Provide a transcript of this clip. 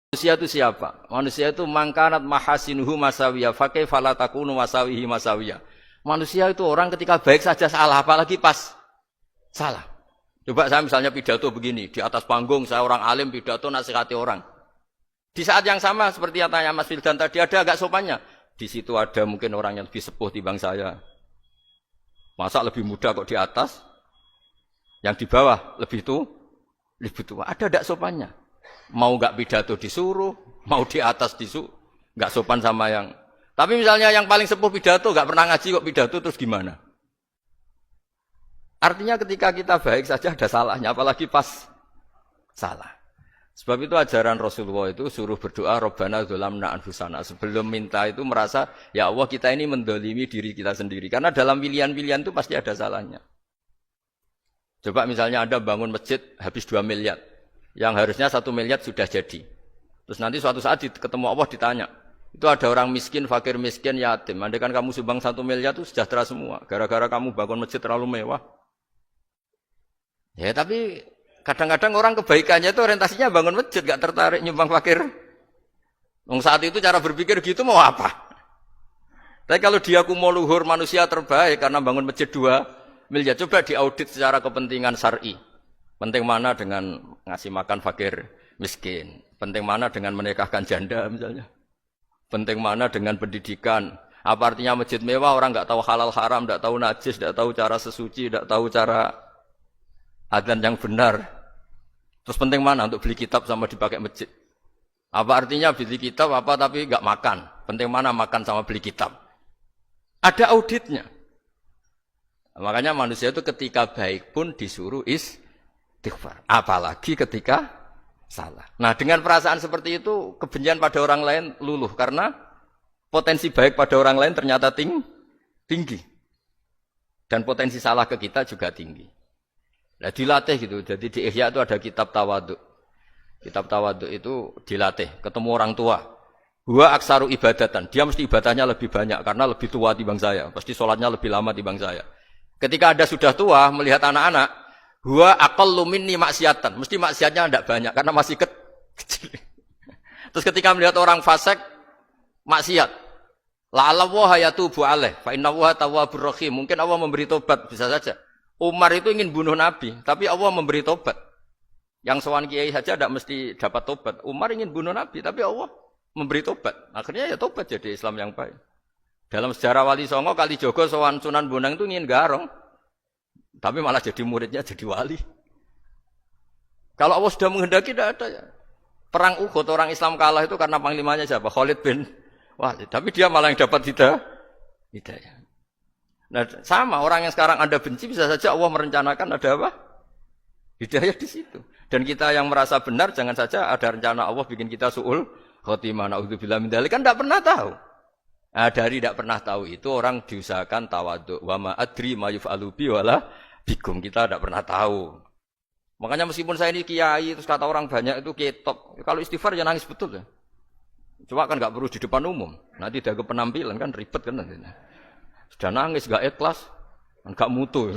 Manusia itu siapa? Manusia itu mangkanat mahasinuhu masawiyah, fakih falatakunu masawihi masawiyah. Manusia itu orang ketika baik saja salah, apalagi pas salah. Coba saya misalnya pidato begini, di atas panggung saya orang alim pidato nasihati orang. Di saat yang sama seperti yang tanya Mas Wildan tadi, ada agak sopannya. Di situ ada mungkin orang yang lebih sepuh timbang saya. Masa lebih muda kok di atas? Yang di bawah lebih tua. Ada agak sopannya. Mau enggak pidato disuruh, mau di atas disuruh, enggak sopan sama yang. Tapi misalnya yang paling sepuh pidato enggak pernah ngaji kok pidato terus gimana? Artinya ketika kita baik saja ada salahnya, apalagi pas salah. Sebab itu ajaran Rasulullah itu suruh berdoa Rabbana dzalamna anfusana. Sebelum minta itu merasa ya Allah kita ini mendolimi diri kita sendiri. Karena dalam pilihan-pilihan itu pasti ada salahnya. Coba misalnya Anda bangun masjid habis 2 miliar. Yang harusnya 1 miliar sudah jadi. Terus nanti suatu saat ketemu Allah ditanya. Itu ada orang miskin, fakir miskin, yatim. Andai kan kamu sumbang 1 miliar itu sejahtera semua. Gara-gara kamu bangun masjid terlalu mewah. Ya tapi kadang-kadang orang kebaikannya itu orientasinya bangun masjid. Gak tertarik nyumbang fakir. Saat itu cara berpikir gitu mau apa? Tapi kalau dia mau luhur manusia terbaik karena bangun masjid 2 miliar. Coba diaudit secara kepentingan syar'i. Penting mana dengan ngasih makan fakir miskin? Penting mana dengan menikahkan janda misalnya? Penting mana dengan pendidikan? Apa artinya masjid mewah orang nggak tahu halal haram, nggak tahu najis, nggak tahu cara sesuci, nggak tahu cara adzan yang benar. Terus penting mana untuk beli kitab sama dipakai masjid? Apa artinya beli kitab apa tapi nggak makan? Penting mana makan sama beli kitab? Ada auditnya. Makanya manusia itu ketika baik pun disuruh istighfar. Apalagi ketika salah. Nah dengan perasaan seperti itu kebencian pada orang lain luluh. Karena potensi baik pada orang lain ternyata tinggi. Dan potensi salah ke kita juga tinggi. Nah dilatih gitu. Jadi di Ihya itu ada kitab tawaduk. Kitab tawaduk itu dilatih. Ketemu orang tua. Huwa aksaru ibadatan. Dia mesti ibadahnya lebih banyak. Karena lebih tua timbang saya. Pasti sholatnya lebih lama timbang saya. Ketika Anda sudah tua melihat anak-anak. Huwa aqallu minni maksiatan. Mesti maksiatnya tidak banyak karena masih kecil. Terus ketika melihat orang fasik maksiat, la'allahu yatubu alaih fa innahu tawwabur rahim. Mungkin Allah memberi tobat bisa saja. Umar itu ingin bunuh Nabi, tapi Allah memberi tobat. Yang sowan kiai saja tidak mesti dapat tobat. Umar ingin bunuh Nabi, tapi Allah memberi tobat. Akhirnya ya tobat jadi Islam yang baik. Dalam sejarah Wali Songo Kalijogo sowan Sunan Bonang itu ingin garong. Tapi malah jadi muridnya jadi wali. Kalau Allah sudah menghendaki tidak ada ya. Perang Uhud orang Islam kalah itu karena panglimanya siapa? Khalid bin Walid. Tapi dia malah yang dapat hidayah. Nah sama orang yang sekarang Anda benci bisa saja Allah merencanakan ada apa? Hidayah di situ. Dan kita yang merasa benar jangan saja ada rencana Allah bikin kita su'ul khotimah. Na'udzubillah min dzalik kan tidak pernah tahu. Nah, dari tidak pernah tahu itu orang diusahakan tawaduk. Wa ma adri ma yuf'alu bi wala bikum, kita tidak pernah tahu. Makanya meskipun saya ini kiai terus kata orang banyak itu ketop. Kalau istighfar ya nangis betul ya. Cuma kan enggak perlu di depan umum. Nanti ada penampilan kan ribet kan nanti. Sudah nangis enggak ikhlas, enggak mutu.